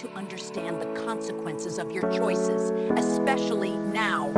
to understand the consequences of your choices, especially now.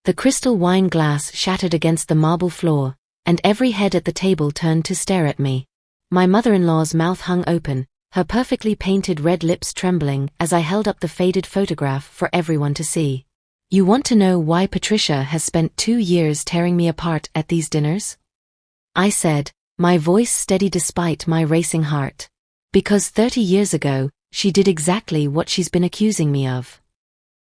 The crystal wine glass shattered against the marble floor, and every head at the table turned to stare at me. My mother-in-law's mouth hung open, her perfectly painted red lips trembling as I held up the faded photograph for everyone to see. "You want to know why Patricia has spent 2 years tearing me apart at these dinners?" I said, my voice steady despite my racing heart. "Because 30 years ago, she did exactly what she's been accusing me of."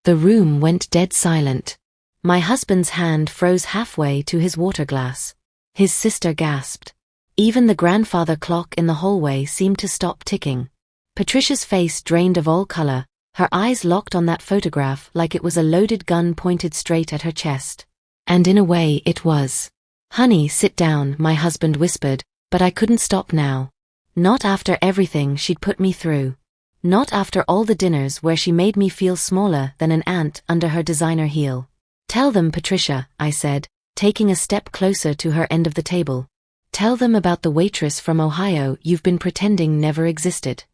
The room went dead silent. My husband's hand froze halfway to his water glass. His sister gasped. Even the grandfather clock in the hallway seemed to stop ticking. Patricia's face drained of all color, her eyes locked on that photograph like it was a loaded gun pointed straight at her chest. And in a way it was. "Honey, sit down," my husband whispered, but I couldn't stop now. Not after everything she'd put me through. Not after all the dinners where she made me feel smaller than an ant under her designer heel. "Tell them, Patricia," I said, taking a step closer to her end of the table. "Tell them about the waitress from Ohio you've been pretending never existed."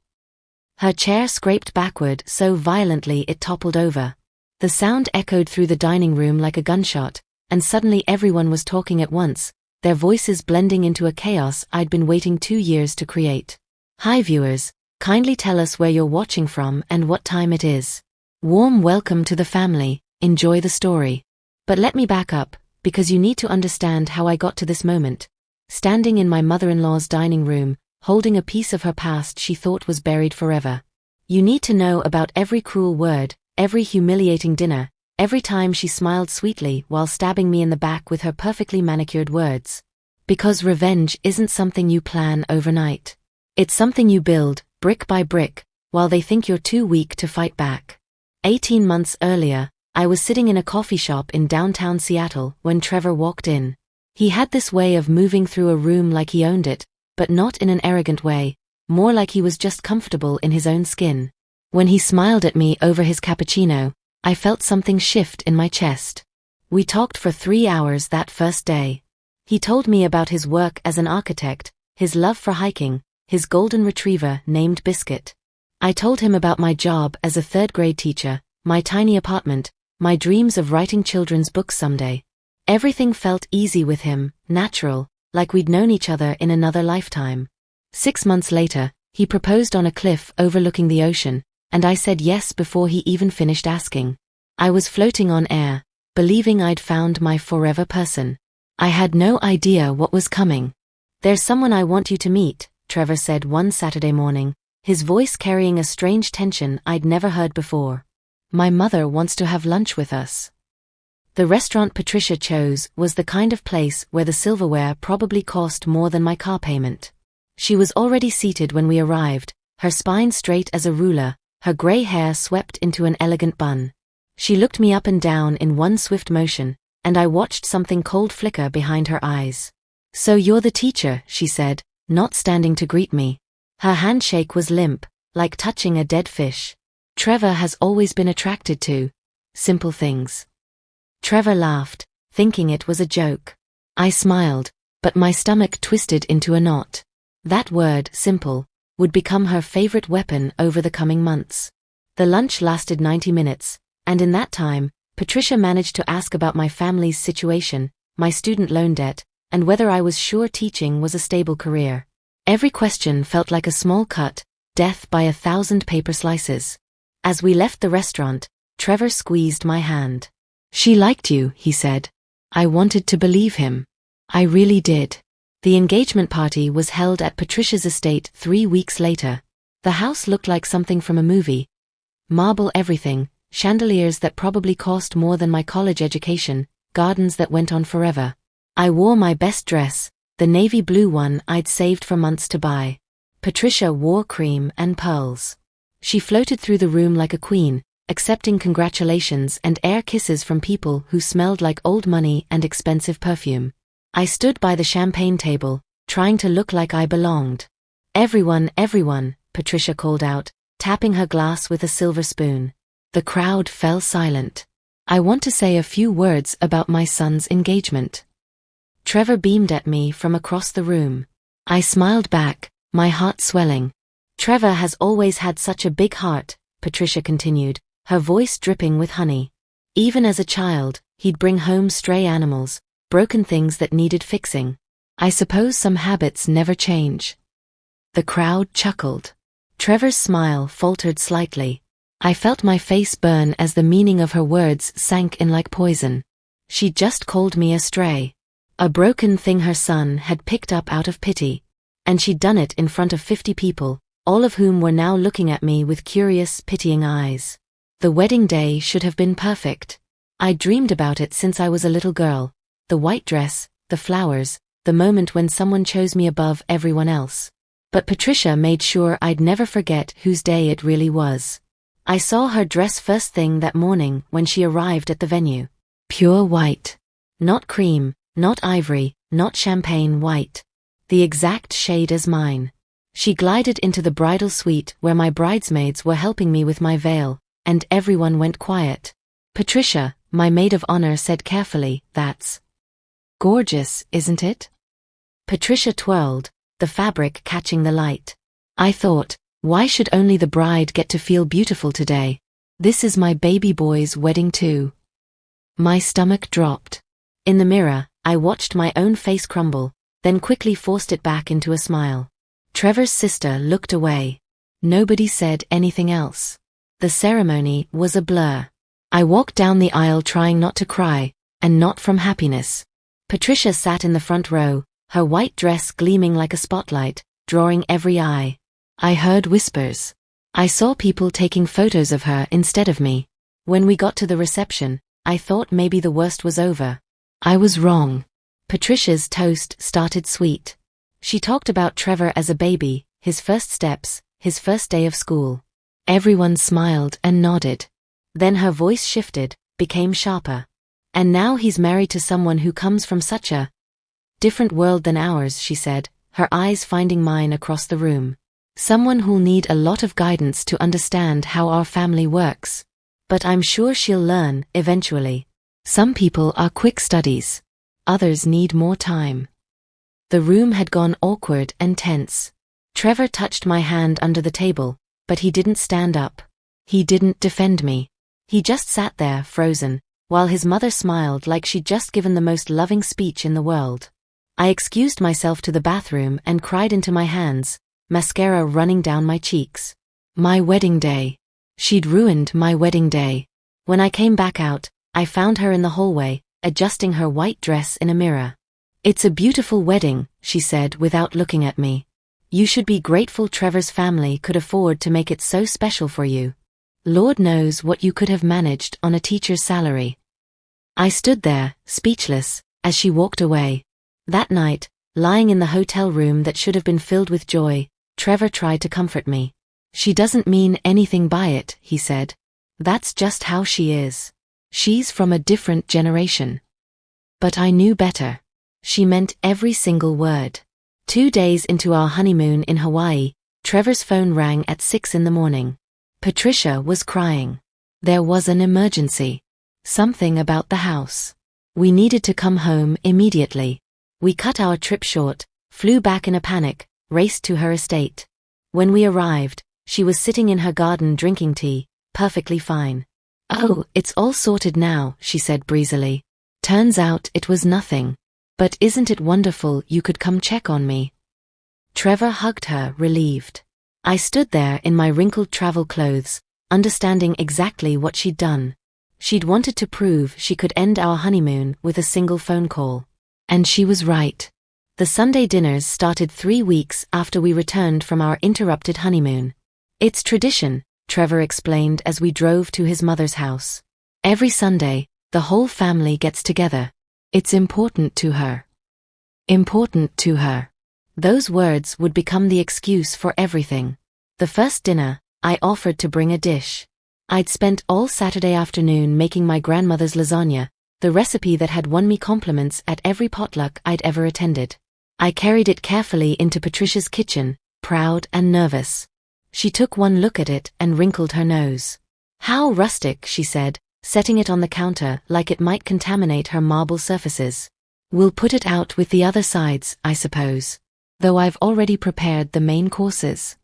Her chair scraped backward so violently it toppled over. The sound echoed through the dining room like a gunshot, and suddenly everyone was talking at once, their voices blending into a chaos I'd been waiting 2 years to create. "Hi viewers, kindly tell us where you're watching from and what time it is. Warm welcome to the family, enjoy the story. But let me back up, because you need to understand how I got to this moment. Standing in my mother-in-law's dining room, holding a piece of her past she thought was buried forever. You need to know about every cruel word, every humiliating dinner, every time she smiled sweetly while stabbing me in the back with her perfectly manicured words. Because revenge isn't something you plan overnight. It's something you build, brick by brick, while they think you're too weak to fight back. 18 months earlier, I was sitting in a coffee shop in downtown Seattle when Trevor walked in. He had this way of moving through a room like he owned it, but not in an arrogant way, more like he was just comfortable in his own skin. When he smiled at me over his cappuccino, I felt something shift in my chest. We talked for 3 hours that first day. He told me about his work as an architect, his love for hiking, his golden retriever named Biscuit. I told him about my job as a third-grade teacher, my tiny apartment, my dreams of writing children's books someday. Everything felt easy with him, natural, like we'd known each other in another lifetime. 6 months later, he proposed on a cliff overlooking the ocean, and I said yes before he even finished asking. I was floating on air, believing I'd found my forever person. I had no idea what was coming. "There's someone I want you to meet," Trevor said one Saturday morning, his voice carrying a strange tension I'd never heard before. "My mother wants to have lunch with us." The restaurant Patricia chose was the kind of place where the silverware probably cost more than my car payment. She was already seated when we arrived, her spine straight as a ruler, her gray hair swept into an elegant bun. She looked me up and down in one swift motion, and I watched something cold flicker behind her eyes. "So you're the teacher," she said, not standing to greet me. Her handshake was limp, like touching a dead fish. "Trevor has always been attracted to simple things." Trevor laughed, thinking it was a joke. I smiled, but my stomach twisted into a knot. That word, simple, would become her favorite weapon over the coming months. The lunch lasted 90 minutes, and in that time, Patricia managed to ask about my family's situation, my student loan debt, and whether I was sure teaching was a stable career. Every question felt like a small cut, death by 1,000 paper slices. As we left the restaurant, Trevor squeezed my hand. "She liked you," he said. I wanted to believe him. I really did. The engagement party was held at Patricia's estate 3 weeks later. The house looked like something from a movie. Marble everything, chandeliers that probably cost more than my college education, gardens that went on forever. I wore my best dress, the navy blue one I'd saved for months to buy. Patricia wore cream and pearls. She floated through the room like a queen, accepting congratulations and air kisses from people who smelled like old money and expensive perfume. I stood by the champagne table, trying to look like I belonged. Everyone, Patricia called out, tapping her glass with a silver spoon. The crowd fell silent. I want to say a few words about my son's engagement. Trevor beamed at me from across the room. I smiled back, my heart swelling. Trevor has always had such a big heart, Patricia continued, her voice dripping with honey. Even as a child, he'd bring home stray animals, broken things that needed fixing. I suppose some habits never change. The crowd chuckled. Trevor's smile faltered slightly. I felt my face burn as the meaning of her words sank in like poison. She'd just called me a stray. A broken thing her son had picked up out of pity. And she'd done it in front of 50 people, all of whom were now looking at me with curious, pitying eyes. The wedding day should have been perfect. I'd dreamed about it since I was a little girl. The white dress, the flowers, the moment when someone chose me above everyone else. But Patricia made sure I'd never forget whose day it really was. I saw her dress first thing that morning when she arrived at the venue. Pure white. Not cream, not ivory, not champagne white. The exact shade as mine. She glided into the bridal suite where my bridesmaids were helping me with my veil, and everyone went quiet. Patricia, my maid of honor, said carefully, "That's gorgeous, isn't it?" Patricia twirled, the fabric catching the light. I thought, why should only the bride get to feel beautiful today? This is my baby boy's wedding too. My stomach dropped. In the mirror, I watched my own face crumble, then quickly forced it back into a smile. Trevor's sister looked away. Nobody said anything else. The ceremony was a blur. I walked down the aisle trying not to cry, and not from happiness. Patricia sat in the front row, her white dress gleaming like a spotlight, drawing every eye. I heard whispers. I saw people taking photos of her instead of me. When we got to the reception, I thought maybe the worst was over. I was wrong. Patricia's toast started sweet. She talked about Trevor as a baby, his first steps, his first day of school. Everyone smiled and nodded. Then her voice shifted, became sharper. And now he's married to someone who comes from such a different world than ours, she said, her eyes finding mine across the room. Someone who'll need a lot of guidance to understand how our family works. But I'm sure she'll learn, eventually. Some people are quick studies. Others need more time. The room had gone awkward and tense. Trevor touched my hand under the table, but he didn't stand up. He didn't defend me. He just sat there, frozen, while his mother smiled like she'd just given the most loving speech in the world. I excused myself to the bathroom and cried into my hands, mascara running down my cheeks. My wedding day. She'd ruined my wedding day. When I came back out, I found her in the hallway, adjusting her white dress in a mirror. "It's a beautiful wedding," she said without looking at me. "You should be grateful Trevor's family could afford to make it so special for you. Lord knows what you could have managed on a teacher's salary." I stood there, speechless, as she walked away. That night, lying in the hotel room that should have been filled with joy, Trevor tried to comfort me. "She doesn't mean anything by it," he said. "That's just how she is. She's from a different generation." But I knew better. She meant every single word. 2 days into our honeymoon in Hawaii, Trevor's phone rang at 6 in the morning. Patricia was crying. There was an emergency. Something about the house. We needed to come home immediately. We cut our trip short, flew back in a panic, raced to her estate. When we arrived, she was sitting in her garden drinking tea, perfectly fine. "Oh, it's all sorted now," she said breezily. "Turns out it was nothing. But isn't it wonderful you could come check on me?" Trevor hugged her, relieved. I stood there in my wrinkled travel clothes, understanding exactly what she'd done. She'd wanted to prove she could end our honeymoon with a single phone call. And she was right. The Sunday dinners started 3 weeks after we returned from our interrupted honeymoon. "It's tradition," Trevor explained as we drove to his mother's house. "Every Sunday, the whole family gets together. It's important to her." Important to her. Those words would become the excuse for everything. The first dinner, I offered to bring a dish. I'd spent all Saturday afternoon making my grandmother's lasagna, the recipe that had won me compliments at every potluck I'd ever attended. I carried it carefully into Patricia's kitchen, proud and nervous. She took one look at it and wrinkled her nose. How rustic, she said, setting it on the counter like it might contaminate her marble surfaces. We'll put it out with the other sides, I suppose. Though I've already prepared the main courses.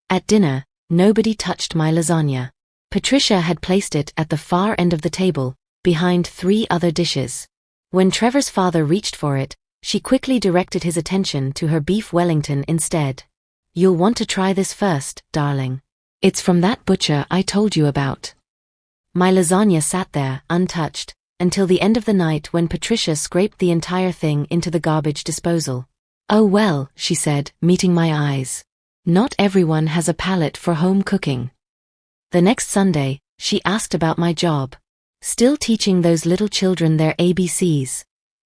At dinner, nobody touched my lasagna. Patricia had placed it at the far end of the table, behind 3 other dishes. When Trevor's father reached for it, she quickly directed his attention to her beef Wellington instead. You'll want to try this first, darling. It's from that butcher I told you about. My lasagna sat there, untouched, until the end of the night when Patricia scraped the entire thing into the garbage disposal. Oh well, she said, meeting my eyes. Not everyone has a palate for home cooking. The next Sunday, she asked about my job. Still teaching those little children their ABCs,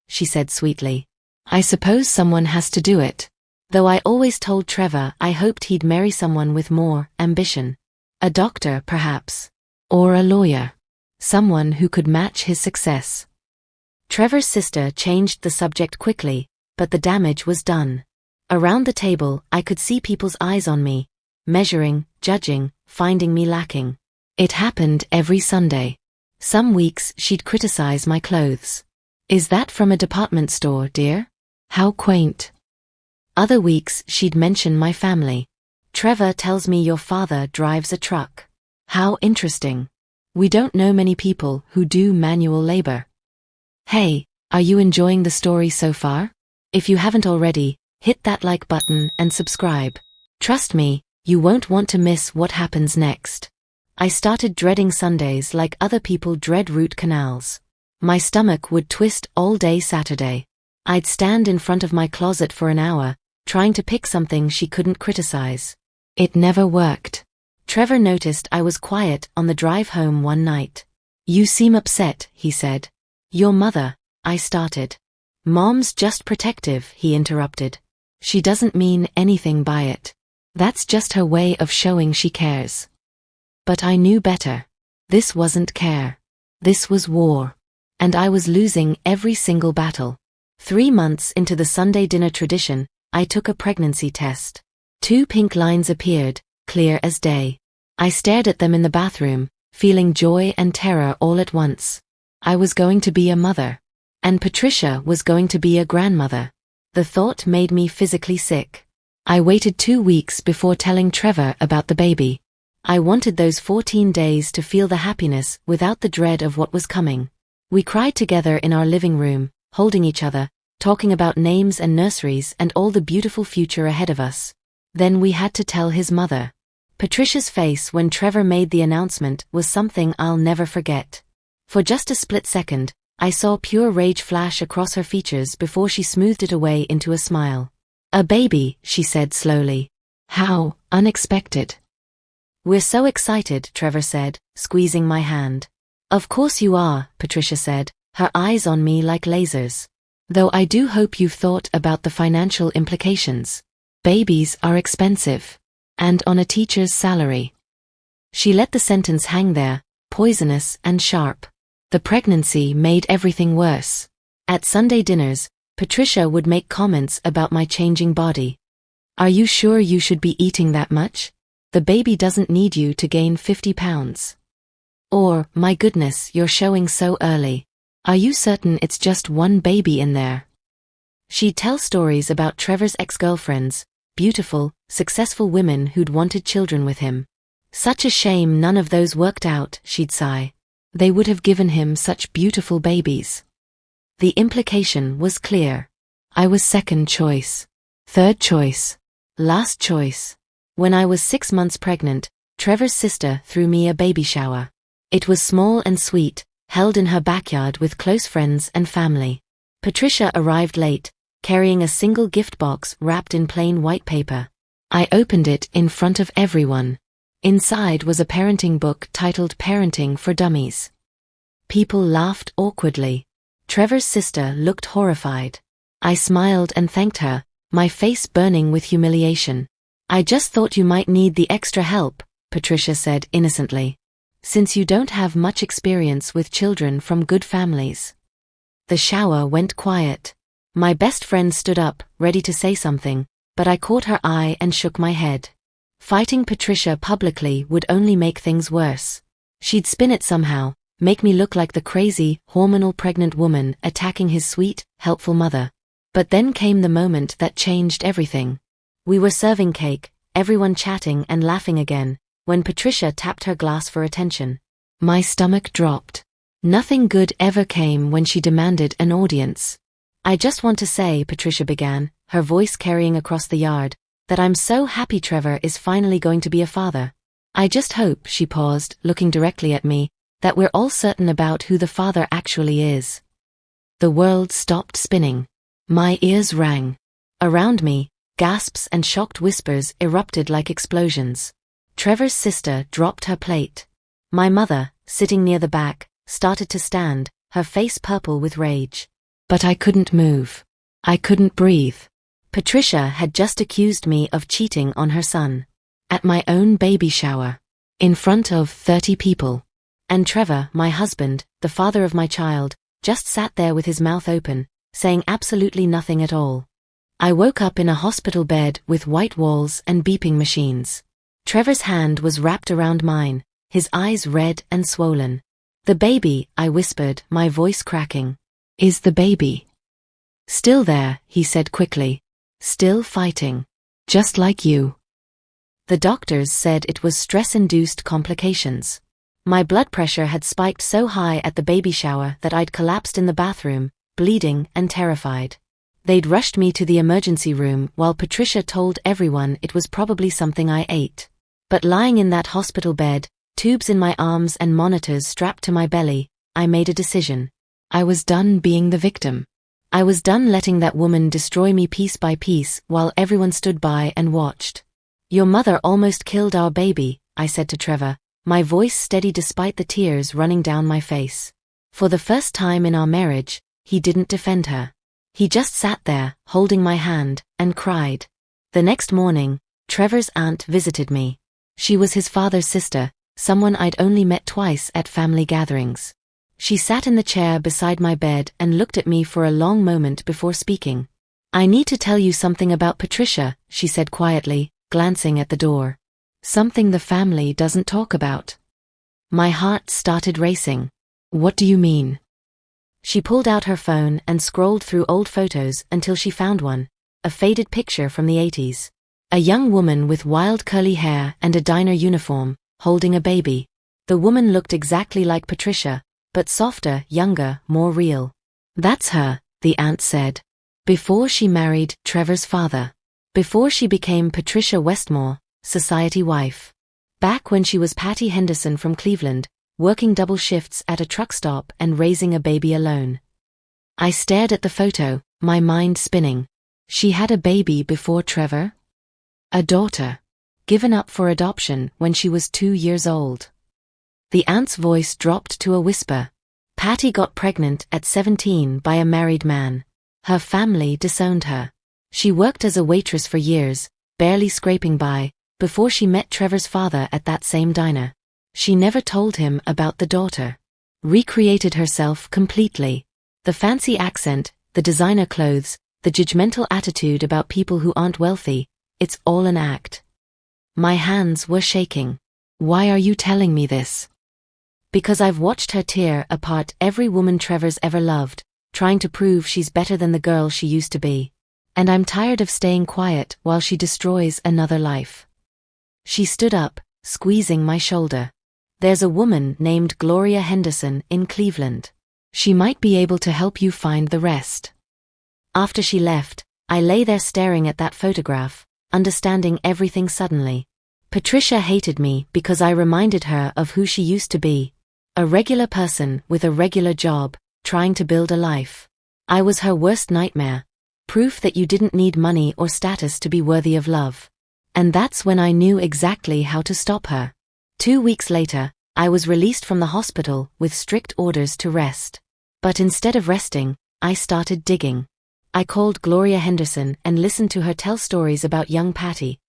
she said sweetly. I suppose someone has to do it. Though I always told Trevor I hoped he'd marry someone with more ambition. A doctor, perhaps. Or a lawyer. Someone who could match his success. Trevor's sister changed the subject quickly, but the damage was done. Around the table, I could see people's eyes on me, measuring, judging, finding me lacking. It happened every Sunday. Some weeks she'd criticize my clothes. Is that from a department store, dear? How quaint. Other weeks she'd mention my family. Trevor tells me your father drives a truck. How interesting. We don't know many people who do manual labor. Hey, are you enjoying the story so far? If you haven't already, hit that like button and subscribe. Trust me, you won't want to miss what happens next. I started dreading Sundays like other people dread root canals. My stomach would twist all day Saturday. I'd stand in front of my closet for an hour, trying to pick something she couldn't criticize. It never worked. Trevor noticed I was quiet on the drive home one night. You seem upset, he said. Your mother, I started. Mom's just protective, he interrupted. She doesn't mean anything by it. That's just her way of showing she cares. But I knew better. This wasn't care. This was war. And I was losing every single battle. 3 months into the Sunday dinner tradition, I took a pregnancy test. 2 pink lines appeared, clear as day. I stared at them in the bathroom, feeling joy and terror all at once. I was going to be a mother. And Patricia was going to be a grandmother. The thought made me physically sick. I waited 2 weeks before telling Trevor about the baby. I wanted those 14 days to feel the happiness without the dread of what was coming. We cried together in our living room, holding each other, talking about names and nurseries and all the beautiful future ahead of us. Then we had to tell his mother. Patricia's face when Trevor made the announcement was something I'll never forget. For just a split second, I saw pure rage flash across her features before she smoothed it away into a smile. A baby, she said slowly. How unexpected. We're so excited, Trevor said, squeezing my hand. Of course you are, Patricia said, her eyes on me like lasers. Though I do hope you've thought about the financial implications. Babies are expensive. And on a teacher's salary. She let the sentence hang there, poisonous and sharp. The pregnancy made everything worse. At Sunday dinners, Patricia would make comments about my changing body. Are you sure you should be eating that much? The baby doesn't need you to gain 50 pounds. Or, my goodness, you're showing so early. Are you certain it's just one baby in there? She'd tell stories about Trevor's ex-girlfriends, beautiful, successful women who'd wanted children with him. Such a shame none of those worked out, she'd sigh. They would have given him such beautiful babies. The implication was clear. I was second choice. Third choice. Last choice. When I was 6 months pregnant, Trevor's sister threw me a baby shower. It was small and sweet, held in her backyard with close friends and family. Patricia arrived late, carrying a single gift box wrapped in plain white paper. I opened it in front of everyone. Inside was a parenting book titled Parenting for Dummies. People laughed awkwardly. Trevor's sister looked horrified. I smiled and thanked her, my face burning with humiliation. I just thought you might need the extra help, Patricia said innocently. Since you don't have much experience with children from good families. The shower went quiet. My best friend stood up, ready to say something, but I caught her eye and shook my head. Fighting Patricia publicly would only make things worse. She'd spin it somehow, make me look like the crazy, hormonal pregnant woman attacking his sweet, helpful mother. But then came the moment that changed everything. We were serving cake, everyone chatting and laughing again, when Patricia tapped her glass for attention. My stomach dropped. Nothing good ever came when she demanded an audience. I just want to say, Patricia began, her voice carrying across the yard, that I'm so happy Trevor is finally going to be a father. I just hope, she paused, looking directly at me, that we're all certain about who the father actually is. The world stopped spinning. My ears rang. Around me, gasps and shocked whispers erupted like explosions. Trevor's sister dropped her plate. My mother, sitting near the back, started to stand, her face purple with rage. But I couldn't move. I couldn't breathe. Patricia had just accused me of cheating on her son. At my own baby shower. In front of 30 people. And Trevor, my husband, the father of my child, just sat there with his mouth open, saying absolutely nothing at all. I woke up in a hospital bed with white walls and beeping machines. Trevor's hand was wrapped around mine, his eyes red and swollen. The baby, I whispered, my voice cracking. Is the baby still there? He said quickly. Still fighting. Just like you. The doctors said it was stress-induced complications. My blood pressure had spiked so high at the baby shower that I'd collapsed in the bathroom, bleeding and terrified. They'd rushed me to the emergency room while Patricia told everyone it was probably something I ate. But lying in that hospital bed, tubes in my arms and monitors strapped to my belly, I made a decision. I was done being the victim. I was done letting that woman destroy me piece by piece while everyone stood by and watched. Your mother almost killed our baby, I said to Trevor, my voice steady despite the tears running down my face. For the first time in our marriage, he didn't defend her. He just sat there, holding my hand, and cried. The next morning, Trevor's aunt visited me. She was his father's sister, someone I'd only met twice at family gatherings. She sat in the chair beside my bed and looked at me for a long moment before speaking. I need to tell you something about Patricia, she said quietly, glancing at the door. Something the family doesn't talk about. My heart started racing. What do you mean? She pulled out her phone and scrolled through old photos until she found one, a faded picture from the 80s. A young woman with wild curly hair and a diner uniform, holding a baby. The woman looked exactly like Patricia, but softer, younger, more real. That's her, the aunt said. Before she married Trevor's father. Before she became Patricia Westmore, society wife. Back when she was Patty Henderson from Cleveland, working double shifts at a truck stop and raising a baby alone. I stared at the photo, my mind spinning. She had a baby before Trevor? A daughter. Given up for adoption when she was 2 years old. The aunt's voice dropped to a whisper. Patty got pregnant at 17 by a married man. Her family disowned her. She worked as a waitress for years, barely scraping by, before she met Trevor's father at that same diner. She never told him about the daughter. Recreated herself completely. The fancy accent, the designer clothes, the judgmental attitude about people who aren't wealthy, it's all an act. My hands were shaking. Why are you telling me this? Because I've watched her tear apart every woman Trevor's ever loved, trying to prove she's better than the girl she used to be. And I'm tired of staying quiet while she destroys another life. She stood up, squeezing my shoulder. There's a woman named Gloria Henderson in Cleveland. She might be able to help you find the rest. After she left, I lay there staring at that photograph, understanding everything suddenly. Patricia hated me because I reminded her of who she used to be. A regular person with a regular job, trying to build a life. I was her worst nightmare. Proof that you didn't need money or status to be worthy of love. And that's when I knew exactly how to stop her. 2 weeks later, I was released from the hospital with strict orders to rest. But instead of resting, I started digging. I called Gloria Henderson and listened to her tell stories about young Patty.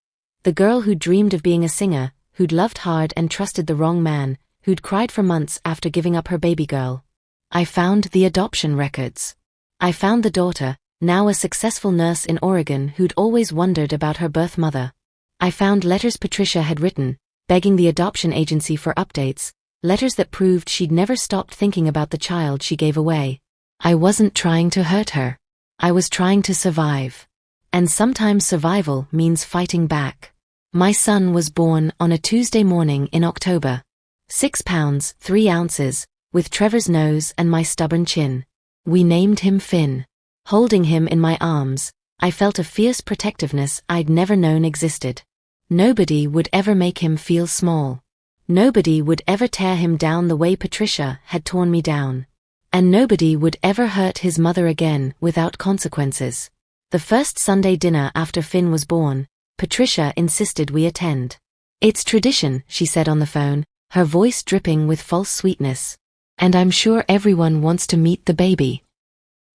The girl who dreamed of being a singer, who'd loved hard and trusted the wrong man, who'd cried for months after giving up her baby girl. I found the adoption records. I found the daughter, now a successful nurse in Oregon who'd always wondered about her birth mother. I found letters Patricia had written, begging the adoption agency for updates, Letters that proved she'd never stopped thinking about the child she gave away. I wasn't trying to hurt her. I was trying to survive. And sometimes survival means fighting back. My son was born on a Tuesday morning in October. 6 pounds, 3 ounces, with Trevor's nose and my stubborn chin. We named him Finn. Holding him in my arms, I felt a fierce protectiveness I'd never known existed. Nobody would ever make him feel small. Nobody would ever tear him down the way Patricia had torn me down. And nobody would ever hurt his mother again without consequences. The first Sunday dinner after Finn was born, Patricia insisted we attend. It's tradition, she said on the phone, her voice dripping with false sweetness. And I'm sure everyone wants to meet the baby.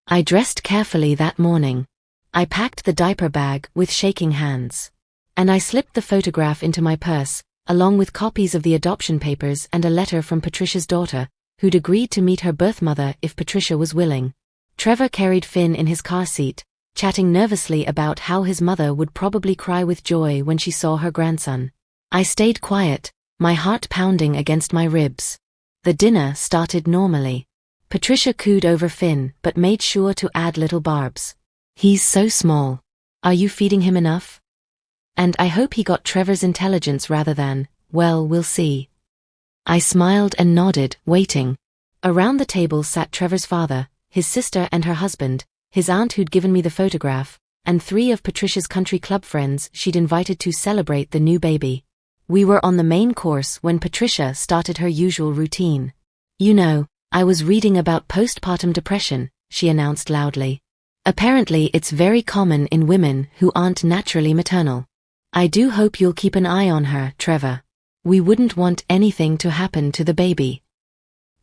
I dressed carefully that morning. I packed the diaper bag with shaking hands. And I slipped the photograph into my purse, along with copies of the adoption papers and a letter from Patricia's daughter, who'd agreed to meet her birth mother if Patricia was willing. Trevor carried Finn in his car seat, chatting nervously about how his mother would probably cry with joy when she saw her grandson. I stayed quiet, my heart pounding against my ribs. The dinner started normally. Patricia cooed over Finn but made sure to add little barbs. He's so small. Are you feeding him enough? And I hope he got Trevor's intelligence rather than, well, we'll see. I smiled and nodded, waiting. Around the table sat Trevor's father, his sister and her husband, his aunt who'd given me the photograph, and 3 of Patricia's country club friends she'd invited to celebrate the new baby. We were on the main course when Patricia started her usual routine. You know, I was reading about postpartum depression, she announced loudly. Apparently it's very common in women who aren't naturally maternal. I do hope you'll keep an eye on her, Trevor. We wouldn't want anything to happen to the baby.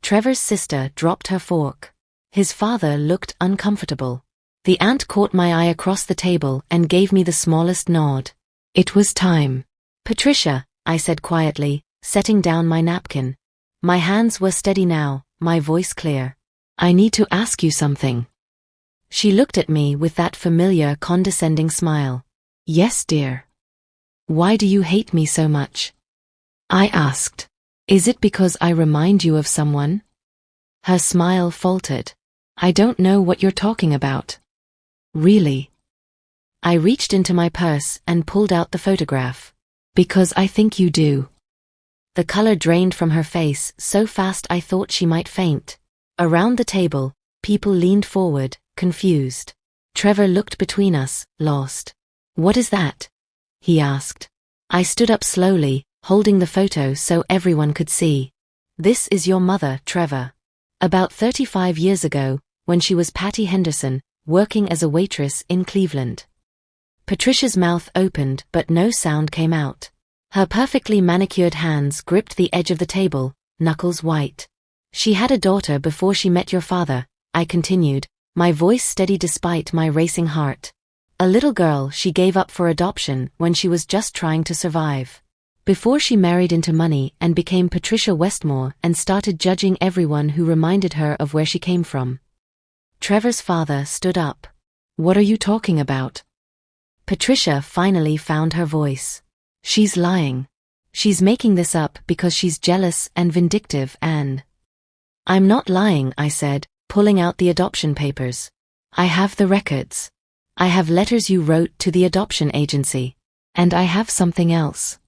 Trevor's sister dropped her fork. His father looked uncomfortable. The aunt caught my eye across the table and gave me the smallest nod. It was time. Patricia, I said quietly, setting down my napkin. My hands were steady now, my voice clear. I need to ask you something. She looked at me with that familiar condescending smile. Yes, dear. Why do you hate me so much? I asked. Is it because I remind you of someone? Her smile faltered. I don't know what you're talking about. Really? I reached into my purse and pulled out the photograph. Because I think you do. The color drained from her face so fast I thought she might faint. Around the table, people leaned forward, confused. Trevor looked between us, lost. What is that? He asked. I stood up slowly, holding the photo so everyone could see. This is your mother, Trevor. About 35 years ago, when she was Patty Henderson, working as a waitress in Cleveland. Patricia's mouth opened but no sound came out. Her perfectly manicured hands gripped the edge of the table, knuckles white. She had a daughter before she met your father, I continued, my voice steady despite my racing heart. A little girl she gave up for adoption when she was just trying to survive. Before she married into money and became Patricia Westmore and started judging everyone who reminded her of where she came from. Trevor's father stood up. What are you talking about? Patricia finally found her voice. She's lying. She's making this up because she's jealous and vindictive and... I'm not lying, I said, pulling out the adoption papers. I have the records. I have letters you wrote to the adoption agency. And I have something else.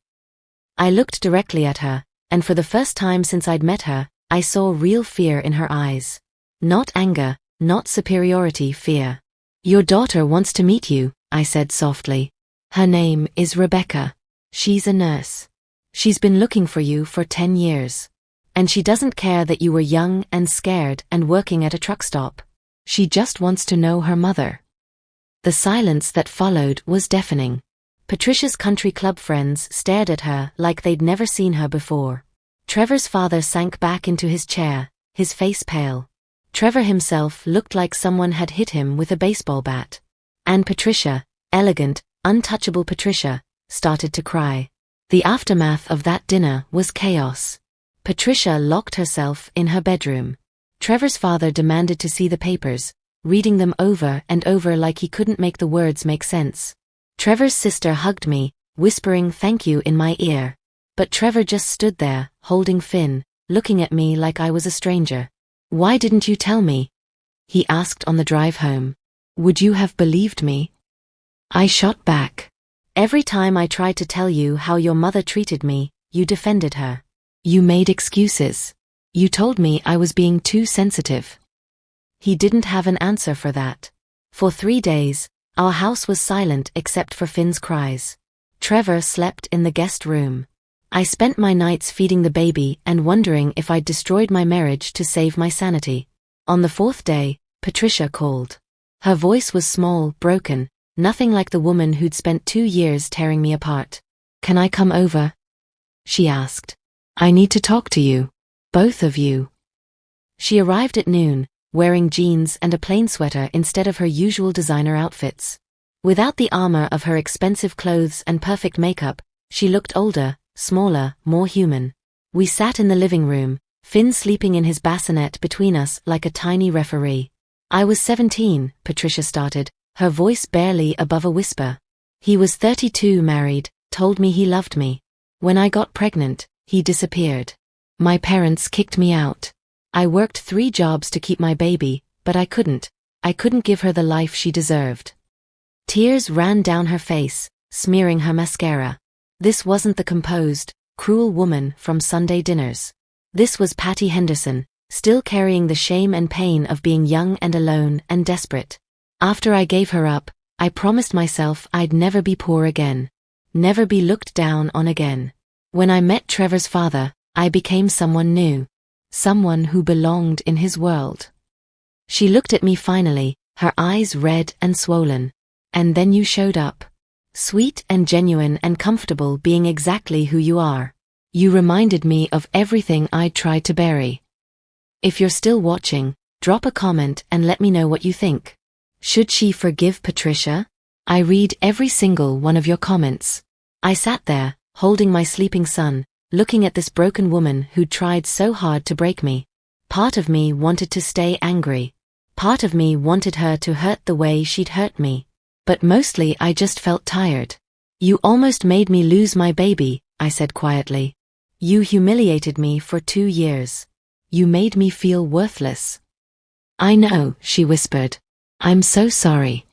I looked directly at her, and for the first time since I'd met her, I saw real fear in her eyes. Not anger, not superiority, fear. Your daughter wants to meet you, I said softly. Her name is Rebecca. She's a nurse. She's been looking for you for 10 years. And she doesn't care that you were young and scared and working at a truck stop. She just wants to know her mother. The silence that followed was deafening. Patricia's country club friends stared at her like they'd never seen her before. Trevor's father sank back into his chair, his face pale. Trevor himself looked like someone had hit him with a baseball bat. And Patricia, elegant, untouchable Patricia, started to cry. The aftermath of that dinner was chaos. Patricia locked herself in her bedroom. Trevor's father demanded to see the papers, reading them over and over like he couldn't make the words make sense. Trevor's sister hugged me, whispering thank you in my ear. But Trevor just stood there, holding Finn, looking at me like I was a stranger. "Why didn't you tell me?" he asked on the drive home. "Would you have believed me?" I shot back. "Every time I tried to tell you how your mother treated me, you defended her. You made excuses. You told me I was being too sensitive." He didn't have an answer for that. For 3 days, our house was silent except for Finn's cries. Trevor slept in the guest room. I spent my nights feeding the baby and wondering if I'd destroyed my marriage to save my sanity. On the 4th day, Patricia called. Her voice was small, broken, nothing like the woman who'd spent 2 years tearing me apart. "Can I come over?" she asked. "I need to talk to you. Both of you." She arrived at noon, wearing jeans and a plain sweater instead of her usual designer outfits. Without the armor of her expensive clothes and perfect makeup, she looked older, smaller, more human. We sat in the living room, Finn sleeping in his bassinet between us like a tiny referee. "I was 17, Patricia started, her voice barely above a whisper. "He was 32, married, told me he loved me. When I got pregnant, he disappeared. My parents kicked me out. I worked 3 jobs to keep my baby, but I couldn't give her the life she deserved." Tears ran down her face, smearing her mascara. This wasn't the composed, cruel woman from Sunday dinners. This was Patty Henderson, still carrying the shame and pain of being young and alone and desperate. After I gave her up, I promised myself I'd never be poor again. Never be looked down on again. When I met Trevor's father, I became someone new. Someone who belonged in his world. She looked at me finally, her eyes red and swollen. "And then you showed up. Sweet and genuine and comfortable being exactly who you are. You reminded me of everything I'd tried to bury." If you're still watching, drop a comment and let me know what you think. Should she forgive Patricia? I read every single one of your comments. I sat there, holding my sleeping son, looking at this broken woman who'd tried so hard to break me. Part of me wanted to stay angry. Part of me wanted her to hurt the way she'd hurt me. But mostly I just felt tired. "You almost made me lose my baby," I said quietly. "You humiliated me for 2 years. You made me feel worthless." "I know," she whispered. "I'm so sorry."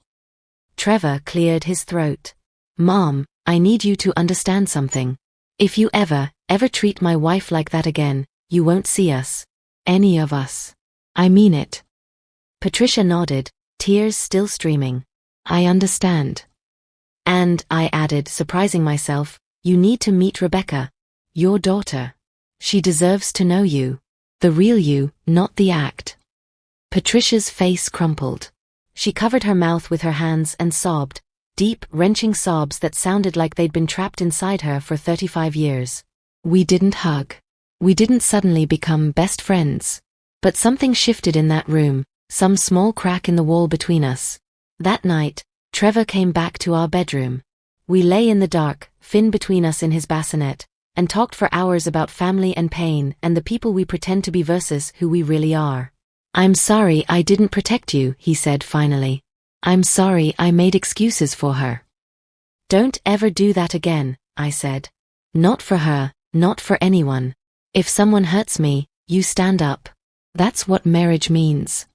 Trevor cleared his throat. "Mom, I need you to understand something. If you ever treat my wife like that again, you won't see us. Any of us. I mean it." Patricia nodded, tears still streaming. "I understand." "And," I added, surprising myself, "you need to meet Rebecca. Your daughter. She deserves to know you. The real you, not the act." Patricia's face crumpled. She covered her mouth with her hands and sobbed, deep, wrenching sobs that sounded like they'd been trapped inside her for 35 years. We didn't hug. We didn't suddenly become best friends. But something shifted in that room, some small crack in the wall between us. That night, Trevor came back to our bedroom. We lay in the dark, Finn between us in his bassinet, and talked for hours about family and pain and the people we pretend to be versus who we really are. "I'm sorry I didn't protect you," he said finally. "I'm sorry I made excuses for her." "Don't ever do that again," I said. "Not for her, not for anyone. If someone hurts me, you stand up. That's what marriage means."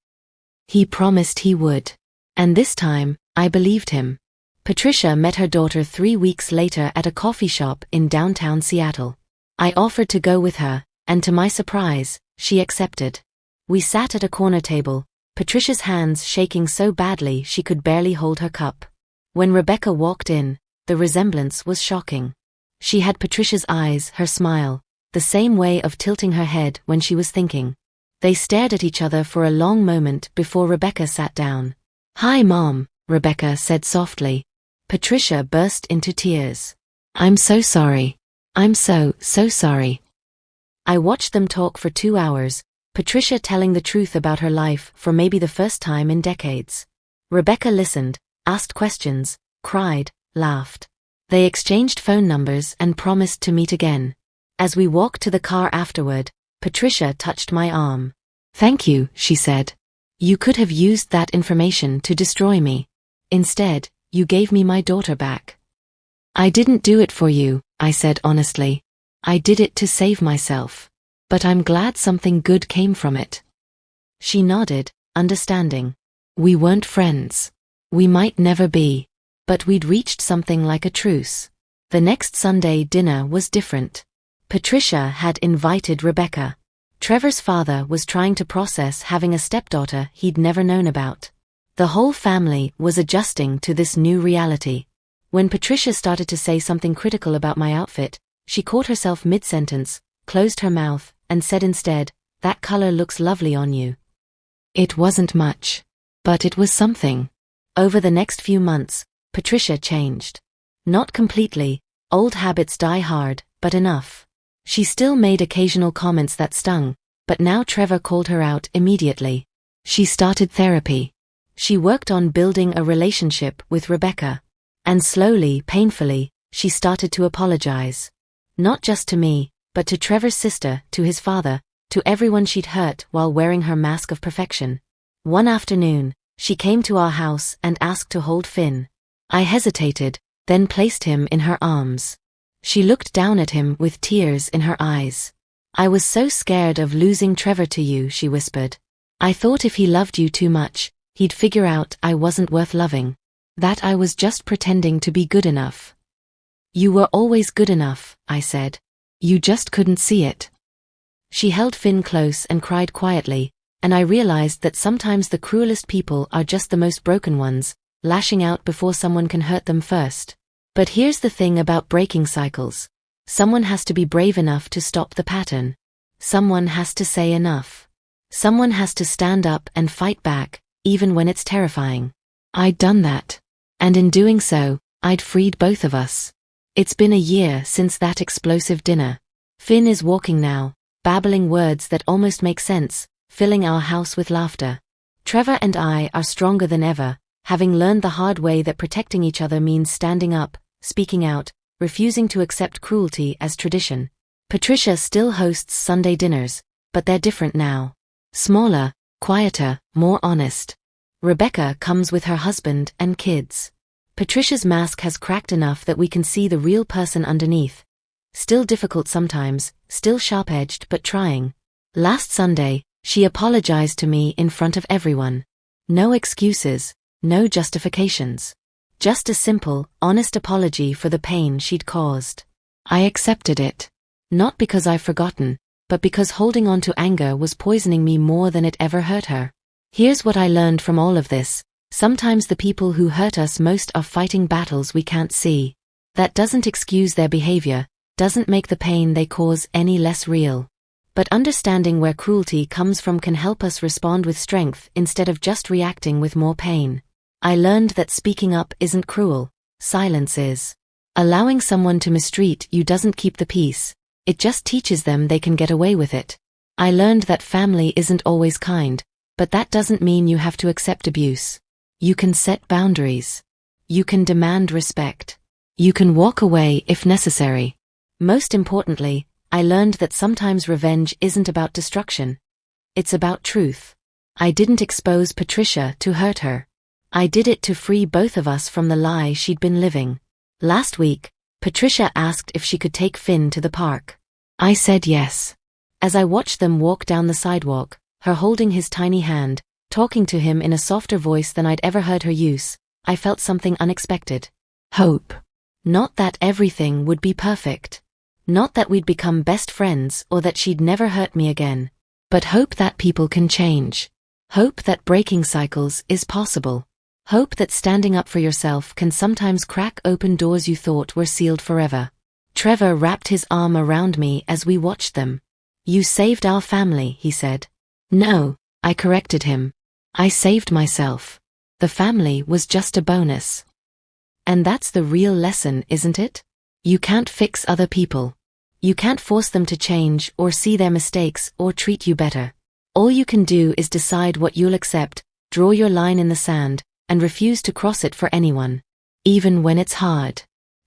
He promised he would. And this time, I believed him. Patricia met her daughter 3 weeks later at a coffee shop in downtown Seattle. I offered to go with her, and to my surprise, she accepted. We sat at a corner table, Patricia's hands shaking so badly she could barely hold her cup. When Rebecca walked in, the resemblance was shocking. She had Patricia's eyes, her smile, the same way of tilting her head when she was thinking. They stared at each other for a long moment before Rebecca sat down. "Hi, Mom," Rebecca said softly. Patricia burst into tears. "I'm so sorry. I'm so sorry." I watched them talk for 2 hours, Patricia telling the truth about her life for maybe the first time in decades. Rebecca listened, asked questions, cried, laughed. They exchanged phone numbers and promised to meet again. As we walked to the car afterward, Patricia touched my arm. "Thank you," she said. "You could have used that information to destroy me. Instead, you gave me my daughter back." "I didn't do it for you," I said honestly. "I did it to save myself." But I'm glad something good came from it. She nodded, understanding. We weren't friends. We might never be. But we'd reached something like a truce. The next Sunday dinner was different. Patricia had invited Rebecca. Trevor's father was trying to process having a stepdaughter he'd never known about. The whole family was adjusting to this new reality. When Patricia started to say something critical about my outfit, she caught herself mid-sentence, closed her mouth, and said instead, "That color looks lovely on you." It wasn't much. But it was something. Over the next few months, Patricia changed. Not completely, old habits die hard, but enough. She still made occasional comments that stung, but now Trevor called her out immediately. She started therapy. She worked on building a relationship with Rebecca. And slowly, painfully, she started to apologize. Not just to me, but to Trevor's sister, to his father, to everyone she'd hurt while wearing her mask of perfection. One afternoon, she came to our house and asked to hold Finn. I hesitated, then placed him in her arms. She looked down at him with tears in her eyes. "I was so scared of losing Trevor to you," she whispered. "I thought if he loved you too much, he'd figure out I wasn't worth loving. That I was just pretending to be good enough." "You were always good enough," I said. "You just couldn't see it." She held Finn close and cried quietly, and I realized that sometimes the cruelest people are just the most broken ones, lashing out before someone can hurt them first. But here's the thing about breaking cycles. Someone has to be brave enough to stop the pattern. Someone has to say enough. Someone has to stand up and fight back, even when it's terrifying. I'd done that. And in doing so, I'd freed both of us. It's been a year since that explosive dinner. Finn is walking now, babbling words that almost make sense, filling our house with laughter. Trevor and I are stronger than ever, having learned the hard way that protecting each other means standing up, speaking out, refusing to accept cruelty as tradition. Patricia still hosts Sunday dinners, but they're different now. Smaller, quieter, more honest. Rebecca comes with her husband and kids. Patricia's mask has cracked enough that we can see the real person underneath. Still difficult sometimes, still sharp-edged but trying. Last Sunday, she apologized to me in front of everyone. No excuses, no justifications. Just a simple, honest apology for the pain she'd caused. I accepted it. Not because I've forgotten, but because holding on to anger was poisoning me more than it ever hurt her. Here's what I learned from all of this. Sometimes the people who hurt us most are fighting battles we can't see. That doesn't excuse their behavior, doesn't make the pain they cause any less real. But understanding where cruelty comes from can help us respond with strength instead of just reacting with more pain. I learned that speaking up isn't cruel, silence is. Allowing someone to mistreat you doesn't keep the peace, it just teaches them they can get away with it. I learned that family isn't always kind, but that doesn't mean you have to accept abuse. You can set boundaries. You can demand respect. You can walk away if necessary. Most importantly, I learned that sometimes revenge isn't about destruction. It's about truth. I didn't expose Patricia to hurt her. I did it to free both of us from the lie she'd been living. Last week, Patricia asked if she could take Finn to the park. I said yes. As I watched them walk down the sidewalk, her holding his tiny hand, talking to him in a softer voice than I'd ever heard her use, I felt something unexpected. Hope. Not that everything would be perfect. Not that we'd become best friends or that she'd never hurt me again. But hope that people can change. Hope that breaking cycles is possible. Hope that standing up for yourself can sometimes crack open doors you thought were sealed forever. Trevor wrapped his arm around me as we watched them. "You saved our family," he said. "No," I corrected him. "I saved myself. The family was just a bonus." And that's the real lesson, isn't it? You can't fix other people. You can't force them to change or see their mistakes or treat you better. All you can do is decide what you'll accept, draw your line in the sand, and refuse to cross it for anyone. Even when it's hard.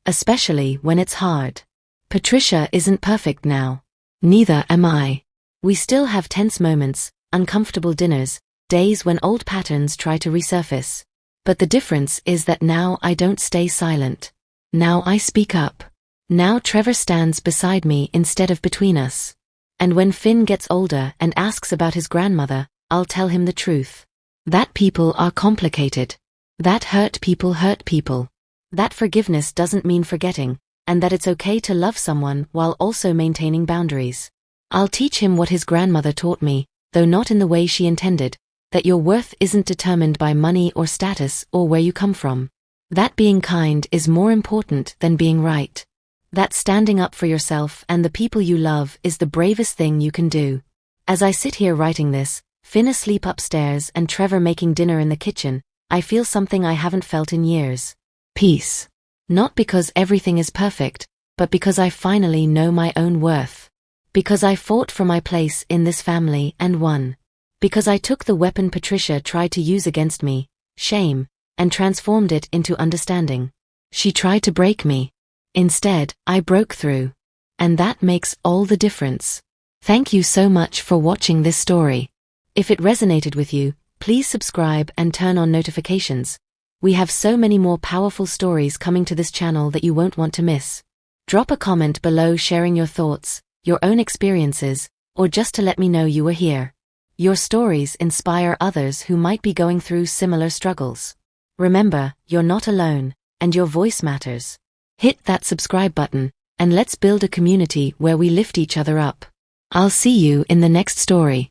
Especially when it's hard. Patricia isn't perfect now. Neither am I. We still have tense moments, uncomfortable dinners, days when old patterns try to resurface. But the difference is that now I don't stay silent. Now I speak up. Now Trevor stands beside me instead of between us. And when Finn gets older and asks about his grandmother, I'll tell him the truth. That people are complicated. That hurt people. That forgiveness doesn't mean forgetting, and that it's okay to love someone while also maintaining boundaries. I'll teach him what his grandmother taught me, though not in the way she intended, that your worth isn't determined by money or status or where you come from. That being kind is more important than being right. That standing up for yourself and the people you love is the bravest thing you can do. As I sit here writing this, Finn asleep upstairs and Trevor making dinner in the kitchen, I feel something I haven't felt in years. Peace. Not because everything is perfect, but because I finally know my own worth. Because I fought for my place in this family and won. Because I took the weapon Patricia tried to use against me, shame, and transformed it into understanding. She tried to break me. Instead, I broke through. And that makes all the difference. Thank you so much for watching this story. If it resonated with you, please subscribe and turn on notifications. We have so many more powerful stories coming to this channel that you won't want to miss. Drop a comment below sharing your thoughts, your own experiences, or just to let me know you were here. Your stories inspire others who might be going through similar struggles. Remember, you're not alone, and your voice matters. Hit that subscribe button, and let's build a community where we lift each other up. I'll see you in the next story.